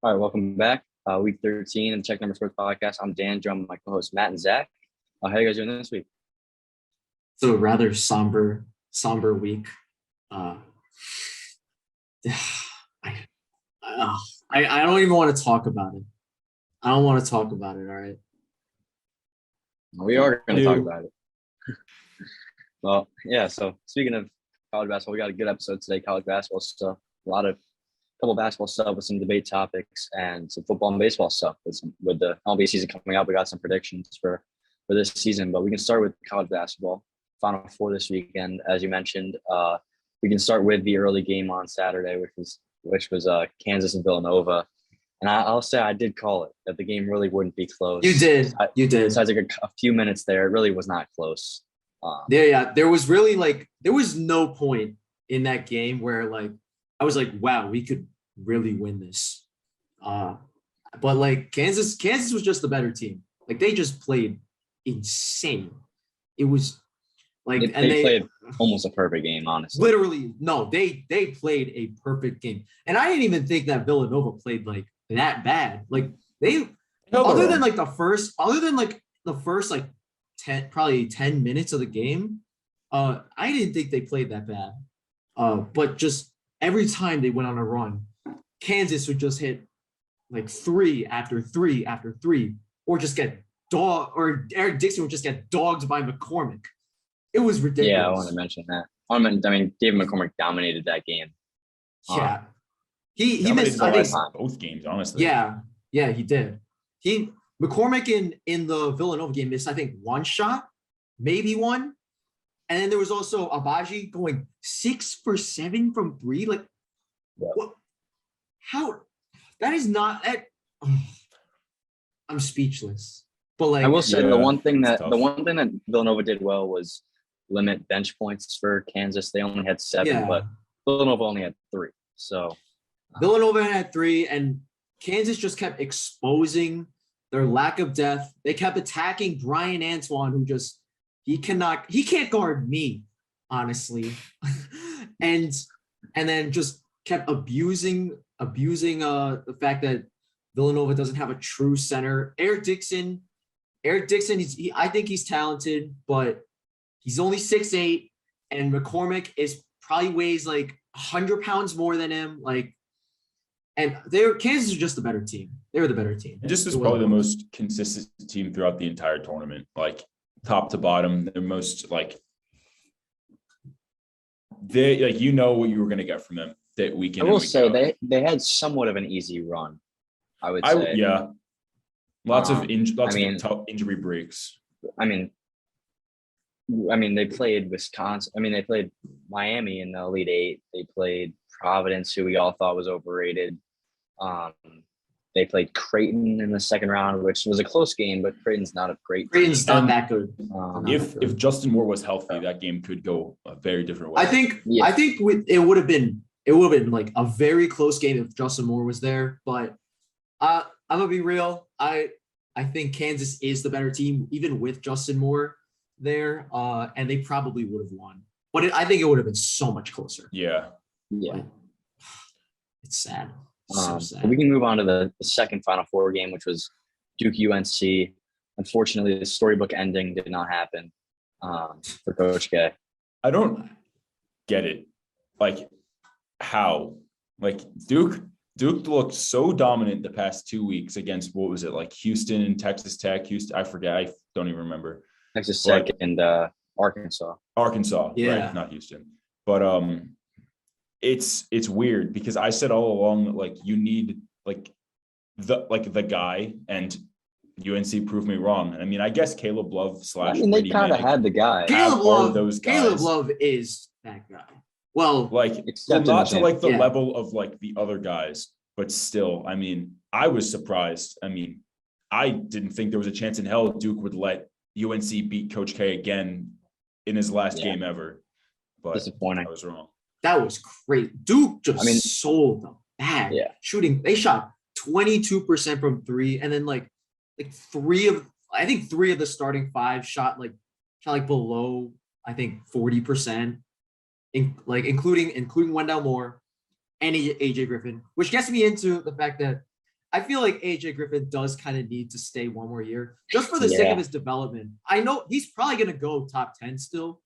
All right, welcome back. Week 13 of the Check Number Sports Podcast. I'm Dan, joined by my co-hosts Matt and Zach. How are you guys doing this week? So a rather somber week. Uh, I, I don't even want to talk about it. I don't want to talk about it. All right. We are going to talk about it. Well, yeah. So speaking of college basketball, we got a good episode today. College basketball stuff, couple basketball stuff with some debate topics and some football and baseball stuff with the NBA season coming up. We got some predictions for this season, but we can start with college basketball. Final Four this weekend, as you mentioned. We can start with the early game on Saturday, which was Kansas and Villanova. And I'll say I did call it, that the game really wouldn't be close. You did. Besides like a few minutes there, it really was not close. There was no point in that game where I was like, wow, we could really win this. But Kansas was just the better team. They just played insane. It was they played almost a perfect game, honestly. Literally, no, they played a perfect game. And I didn't even think that Villanova played that bad. Other than the first 10 minutes of the game, I didn't think they played that bad. But just every time they went on a run, Kansas would just hit three after three after three, or just get or Eric Dixon would just get dogged by McCormick. It was ridiculous. Yeah, I want to mention that. I mean, David McCormick dominated that game. Yeah, he missed both games, honestly. Yeah, he did. McCormick in the Villanova game missed, I think, one shot, maybe one. And then there was also Abaji going 6 for 7 from three. What? How? That is not. I'm speechless. But I will say the one thing that Villanova did well was limit bench points for Kansas. They only had 7, but Villanova only had 3. So Villanova had 3, and Kansas just kept exposing their lack of depth. They kept attacking Brian Antoine, who just he can't guard me, honestly. and then just kept abusing the fact that Villanova doesn't have a true center. Eric Dixon, I think he's talented, but he's only 6'8", and McCormick probably weighs 100 pounds more than him. And Kansas is just the better team. They were the better team. This is probably the most consistent team throughout the entire tournament, top to bottom. They're most they what you were going to get from them that weekend. I will say they had somewhat of an easy run. I would say. Yeah. Lots of tough injury breaks. I mean, they played Wisconsin. I mean, they played Miami in the Elite Eight. They played Providence, who we all thought was overrated. They played Creighton in the second round, which was a close game, but Creighton's not a great team. Creighton's not that good. If Justin Moore was healthy, that game could go a very different way. I think it would have been a very close game if Justin Moore was there. But I'm gonna be real. I think Kansas is the better team, even with Justin Moore there, and they probably would have won. But I think it would have been so much closer. Yeah. It's sad. So sad. We can move on to the second Final Four game, which was Duke UNC. Unfortunately, the storybook ending did not happen for Coach K. I don't get it. How? Duke looked so dominant the past 2 weeks against, what was it, Houston and Texas Tech? Houston, I forget. I don't even remember. Texas Tech and Arkansas. Yeah. Right? Not Houston. But it's weird because I said all along you need the guy, and UNC proved me wrong. I mean, I guess Caleb Love / they kind of had the guy. Caleb Love is that guy. Well, not to the level of the other guys, but still, I mean, I was surprised. I mean, I didn't think there was a chance in hell Duke would let UNC beat Coach K again in his last game ever. But disappointing. I was wrong. That was great. Duke just sold them bad. Yeah. Shooting. They shot 22% from 3, and then three of the starting 5 shot below, I think, 40%. Including Wendell Moore and AJ Griffin, which gets me into the fact that I feel like AJ Griffin does kind of need to stay one more year just for the sake of his development. I know he's probably going to go top 10 still.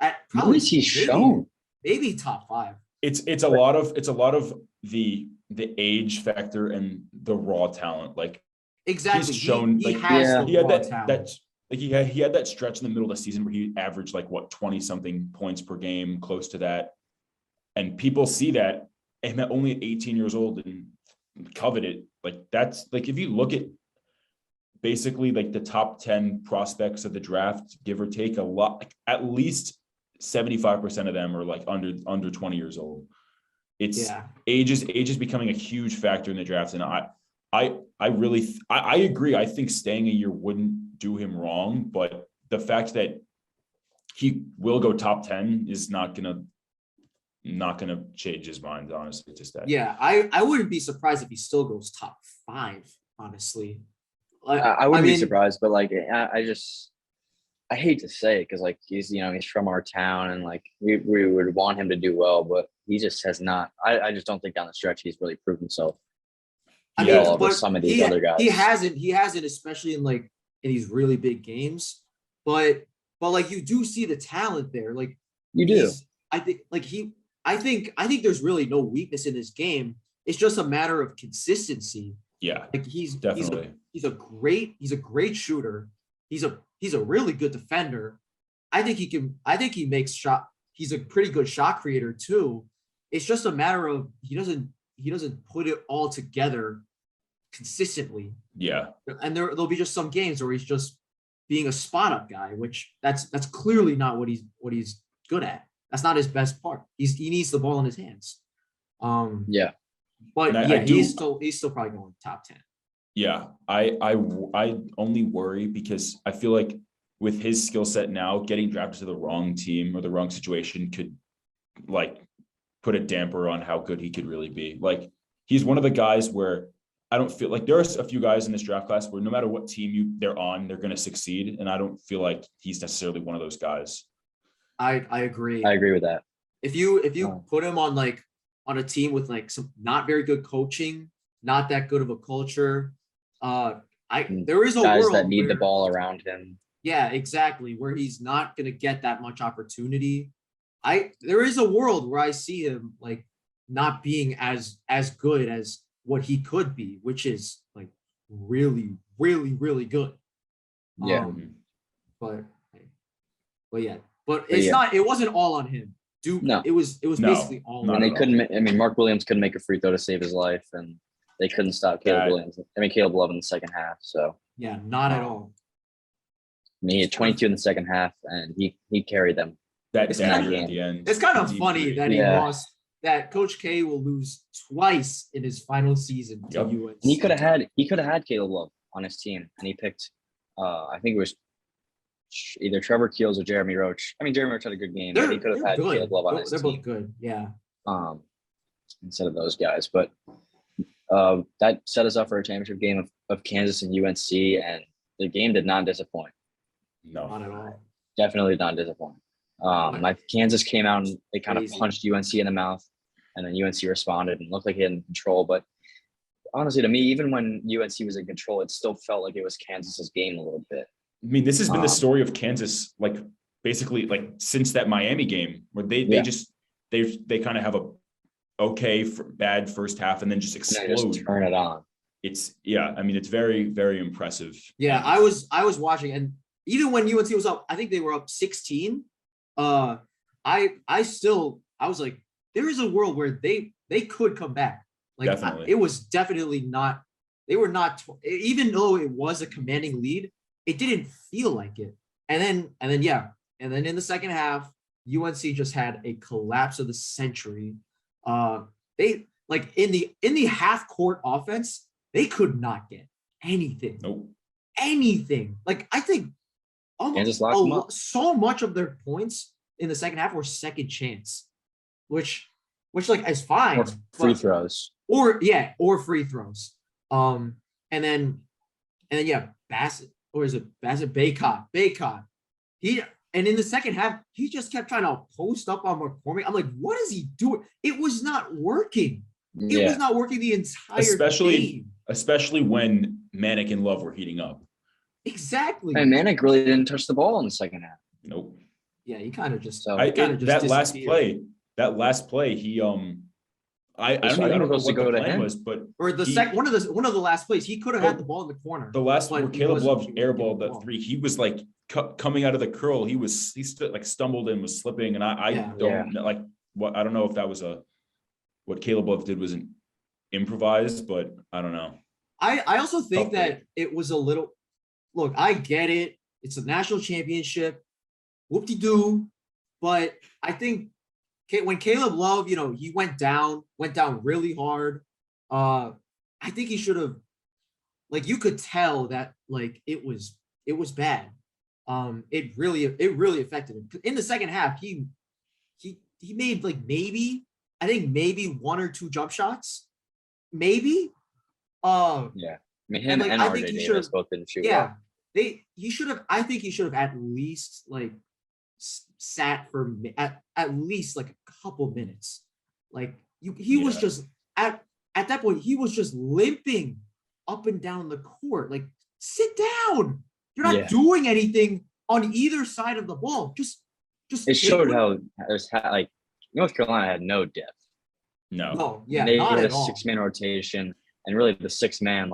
At probably he's shown maybe top 5. It's a lot of the age factor and the raw talent. Like exactly, he's shown he like has he had raw talent. that like he had that stretch in the middle of the season where he averaged like 20 something points per game, close to that, and people see that and only at 18 years old and covet it. Like that's like if you look at basically like the top 10 prospects of the draft, give or take a lot, like at least 75% of them are like under 20 years old. It's age is becoming a huge factor in the draft. And I really agree. I think staying a year wouldn't do him wrong, but the fact that he will go top 10 is not gonna change his mind, honestly. Just that. Yeah, I wouldn't be surprised if he still goes top 5, honestly. Like, I wouldn't be surprised, but like I hate to say it because like he's from our town and like we would want him to do well, but he just has not. I just don't think down the stretch he's really proved himself. Over some of these other guys. He hasn't, especially in these really big games. But like you do see the talent there. Like you do. I think there's really no weakness in his game. It's just a matter of consistency. Yeah. Like he's definitely he's a great shooter. He's a really good defender. I think he makes shot. He's a pretty good shot creator too. It's just a matter of he doesn't put it all together consistently. Yeah. And there'll be just some games where he's just being a spot up guy, which that's clearly not what he's good at. That's not his best part. He needs the ball in his hands. Yeah. But he's still probably going top 10. Yeah, I only worry because I feel like with his skill set now, getting drafted to the wrong team or the wrong situation could like put a damper on how good he could really be. Like he's one of the guys where I don't feel like there are a few guys in this draft class where no matter what team they're on, they're going to succeed, and I don't feel like he's necessarily one of those guys. I agree. I agree with that. If you put him on a team with like some not very good coaching, not that good of a culture. There is a guys world that need the ball around him. Yeah, exactly. Where he's not going to get that much opportunity. There is a world where I see him like not being as good as what he could be, which is like really, really, really good. Yeah. But it's not. It wasn't all on him. Duke. No. It was basically all. And they couldn't. I mean, Mark Williams couldn't make a free throw to save his life, and they couldn't stop Caleb Williams. Caleb Love in the second half. So yeah, not at all. I mean, he had 22 in the second half, and he carried them. That dagger at the end. It's kind of funny that he lost. That Coach K will lose twice in his final season to UNC. And he could have had Caleb Love on his team, and he picked. I think it was either Trevor Keels or Jeremy Roach. I mean, Jeremy Roach had a good game. But he could have had Caleb Love on his team. They're both good. Yeah. Instead of those guys, but that set us up for a championship game of Kansas and UNC, and the game did not disappoint. No, not at all. Definitely not disappoint. Kansas came out and they kind of punched UNC in the mouth, and then UNC responded and looked like he had control. But honestly, to me, even when UNC was in control, it still felt like it was Kansas's game a little bit. I mean, this has been the story of Kansas, like basically like since that Miami game where they kind of have a bad first half and then just explode. Just turn it on. It's it's very, very impressive. Yeah, I was watching, and even when UNC was up, I think they were up 16. I was like, there is a world where they could come back. Like it was definitely not. They were not, even though it was a commanding lead, it didn't feel like it. And then in the second half, UNC just had a collapse of the century. They like in the half court offense, they could not get anything. Nope. Anything. Like I think almost so much of their points in the second half were second chance, which like is fine. Or free throws. Or free throws. And then Bassett, or is it Bassett? Baycott. And in the second half, he just kept trying to post up on McCormick. I'm like, what is he doing? It was not working. It was not working the entire game. especially when Manic and Love were heating up. Exactly. And Manic really didn't touch the ball in the second half. Nope. Yeah, he kind of just. That last play, he I don't even know what the plan was, but or one of the last plays, he could have had the ball in the corner. The last where Caleb Love airballed that three, he was like coming out of the curl. He stumbled and was slipping, and I don't know if that was what Caleb Love did was improvised, but I don't know. I also think that it was a little. Look, I get it. It's a national championship. Whoop-de-doo. But I think when Caleb Love, he went down really hard. I think he should have, you could tell that it was bad. It really affected him. In the second half, he made maybe one or two jump shots, maybe. Yeah. I mean, him and RJ Davis both didn't shoot. Yeah, he should have. I think he should have at least sat for at least a couple minutes. He was just at that point. He was just limping up and down the court. Sit down. You're not doing anything on either side of the ball. Just. It showed how North Carolina had no depth. No, yeah, they not had at all. 6-man rotation, and really the 6-man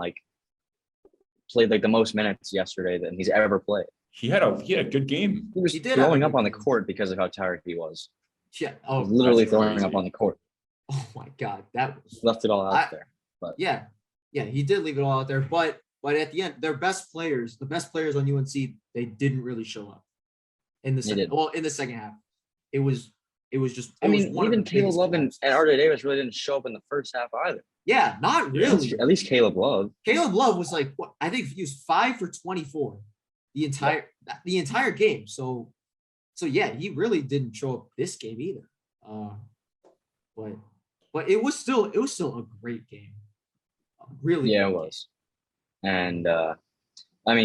played the most minutes yesterday than he's ever played. He had a good game. He was throwing up on the court because of how tired he was. Yeah, he was literally throwing up on the court. Oh my God, that was left it all out there. But yeah, he did leave it all out there. But at the end, the best players on UNC, they didn't really show up in the second half. It was just. Even Caleb Love and RJ Davis really didn't show up in the first half either. Yeah, not really. At least Caleb Love. Caleb Love was I think he was 5 for 24 the entire game. So yeah, he really didn't show up this game either. But it was still a great game. Really. Yeah, it was. And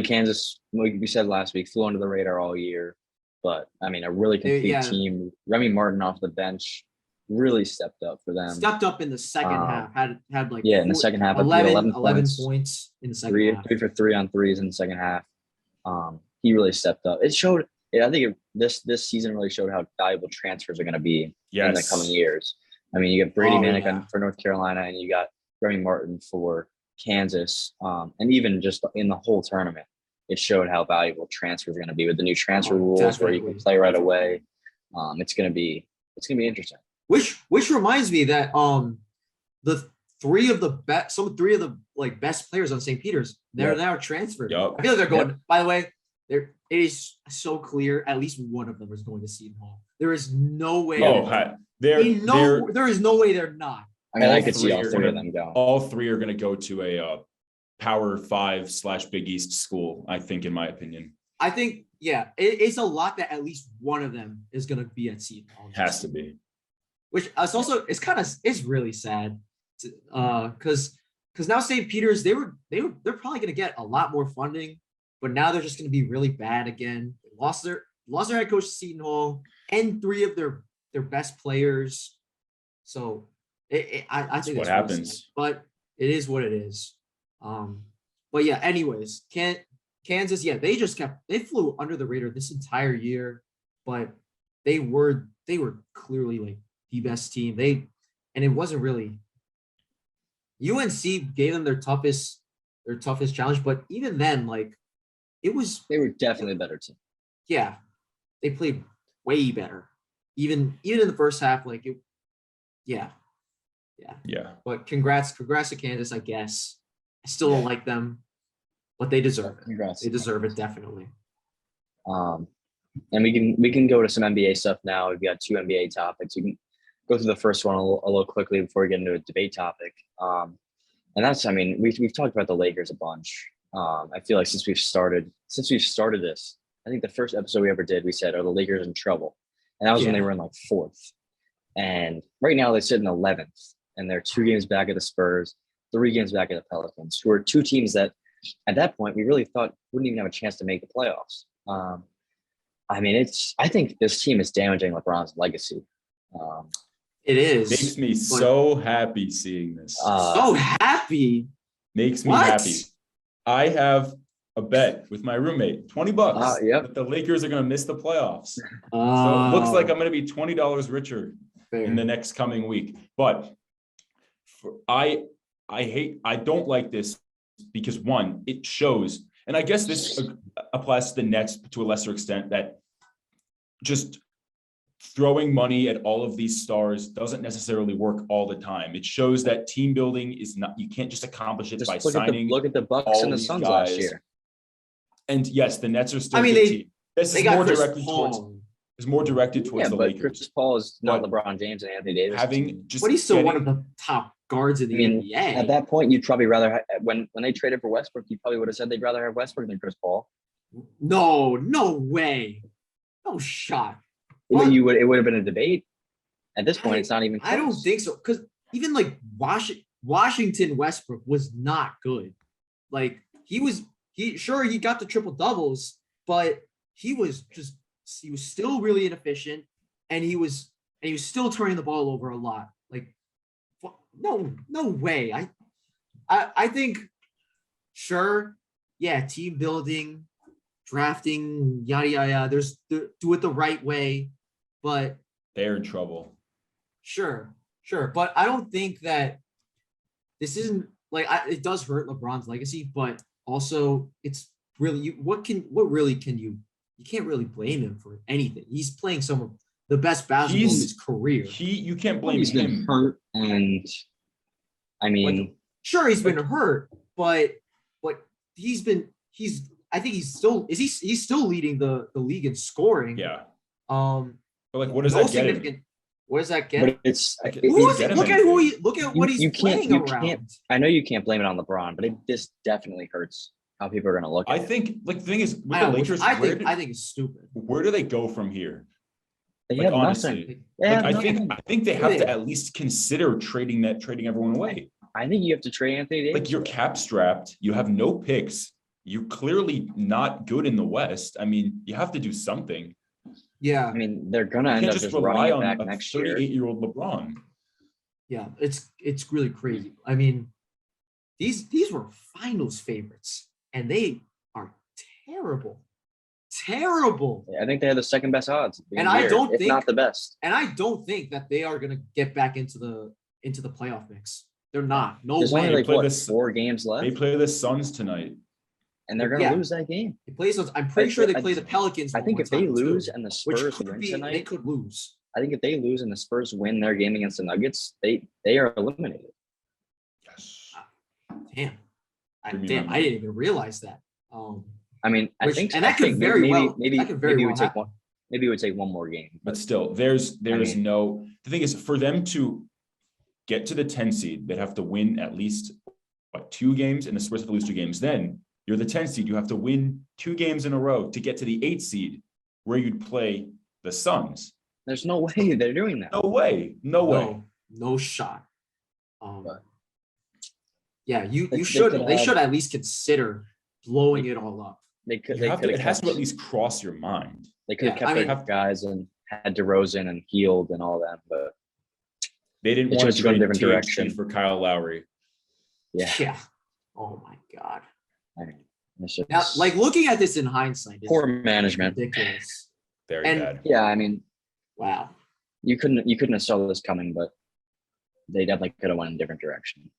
Kansas, like we said last week, flew under the radar all year. But a really complete team. Remy Martin off the bench really stepped up for them. Stepped up in the second half. Had in the second half, 11 points in the second half. 3 for 3 on threes in the second half. He really stepped up. It showed. I think this season really showed how valuable transfers are going to be in the coming years. You got Brady Manick for North Carolina, and you got Remy Martin for Kansas, and even just in the whole tournament, it showed how valuable transfers are going to be with the new transfer rules where you can play right away. It's going to be interesting. Which reminds me that some three of the best players on St. Peter's, they're now transferred. Yep. I feel like they're going. By the way, it is so clear. At least one of them is going to Seton Hall. There is no way. There is no way they're not. I could see all three of them go. All three are going to go to a Power 5 / Big East school, I think, in my opinion. I think, it's a lot that at least one of them is going to be at Seton Hall. Has to be. Which is also, it's really sad, because now St. Peter's, they're probably going to get a lot more funding, but now they're just going to be really bad again. They lost their head coach to Seton Hall and 3 of their best players. So I think that's what happens. Sad, but it is what it is. But yeah, anyways, Kansas, they flew under the radar this entire year, but they were clearly the best team. And it wasn't really. UNC gave them their toughest challenge, but even then, it was. They were definitely a better team. Yeah, they played way better. Even in the first half, Yeah. But congrats to Kansas, I guess. I still don't like them, but they deserve it. Congrats. They deserve it, definitely. And we can go to some NBA stuff now. We've got 2 NBA topics. We can go through the first one a little quickly before we get into a debate topic. And that's, we've talked about the Lakers a bunch. I feel like since we've started this, I think the first episode we ever did, we said, are the Lakers in trouble? And that was when they were in 4th. And right now they sit in 11th, and they're 2 games back at the Spurs, 3 games back at the Pelicans, who are 2 teams that at that point we really thought wouldn't even have a chance to make the playoffs. I think this team is damaging LeBron's legacy. It is. Makes me so happy seeing this. So happy. makes me What? happy. I have a bet with my roommate, $20, Yep. that the Lakers are going to miss the playoffs. So Oh, it looks like I'm going to be $20 richer fair. in the next coming week. But I don't like this because, one, it shows, and I guess this applies to the Nets to a lesser extent, that just throwing money at all of these stars doesn't necessarily work all the time. It shows that team building is not, you can't just accomplish it Just by look signing. look at the Bucks all and the these Suns guys. last year. And yes, the Nets are still I mean, a good they- team. This They is got more Chris directly Paul. towards Yeah, the but Lakers. Chris Paul is not But LeBron James and Anthony Davis. Having just But he's still one getting- of the top guards in the I mean, NBA. at that point, you'd probably rather when they traded for Westbrook, you probably would have said they'd rather have Westbrook than Chris Paul. No way. No shot. Well, What? it would have been a debate. At this point, it's not even close. I don't think so. Because even like Washington Westbrook was not good. Like he got the triple doubles, but he was still really inefficient, and he was still turning the ball over a lot. Like no way. I think sure, yeah, team building, drafting, yada yada. Do it the right way, but they're in trouble. Sure. But I don't think that this isn't like it does hurt LeBron's legacy, but also it's really you can't really blame him for anything. He's playing some of the best basketball of his career. You can't blame He's been him. hurt, and I mean, Sure, he's been hurt, but I think he's still leading the league in scoring. Yeah. But like, what does that get him? What does that get? but it's Like, Look get at him look at what he's playing around. I know you can't blame it on LeBron, but this definitely hurts how people are going to look at I it. think, like, the thing is, with I the know, Lakers, I think it's stupid. where do they go from here? They Like, have honestly, nothing. They have I nothing. think they have Yeah. to at least consider trading everyone away. I think you have to trade Anthony Davis. Like, you're cap strapped. You have no picks. You're clearly not good in the West. I mean, you have to do something. Yeah. I mean, they're going to You end can't up just just rely running it on back a next year. 38-year-old LeBron. Yeah, it's really crazy. I mean, these were finals favorites, and they are terrible. I think they have the second best odds. at the And end of the I year, don't if think- not the best. And I don't think that they are gonna get back into the playoff mix. They're not. No There's way. only like play what, this- 4 games left, They play the Suns tonight. and they're going to Yeah. lose that game. They play those. I'm pretty sure they play the Pelicans. I one think more if they time, lose too, and the which Spurs could win be, they tonight, could lose. I think if they lose and the Spurs win their game against the Nuggets, they are eliminated. Yes. Damn. I Bring me didn't my even realize that. I mean, I Which- think and I that could think very maybe well- maybe that could very maybe it well would take happen. one. Maybe it would take one more game. But still, there's mean- no. The thing is, for them to get to the 10 seed, they'd have to win at least 2 games, and the Spurs have to lose 2 games. Then you're the 10 seed. You have to win 2 games in a row to get to the 8 seed, where you'd play the Suns. There's no way they're doing that. No way. No way. No shot. But- Yeah, They you should. could They have- should at least consider blowing it all up. They could. You They have could to, have it has kept, to at least cross your mind. They could have Yeah, kept I their mean- guys and had DeRozan and Healed and all that, but They didn't They want chose to to go in a trade different THT direction. for Kyle Lowry. yeah, Yeah. Oh my god. I mean, it's just Now, like looking at this in hindsight, it's poor management. ridiculous. Very And- bad. Yeah, I mean, Wow. you couldn't have saw this coming, but they definitely could have went in a different direction.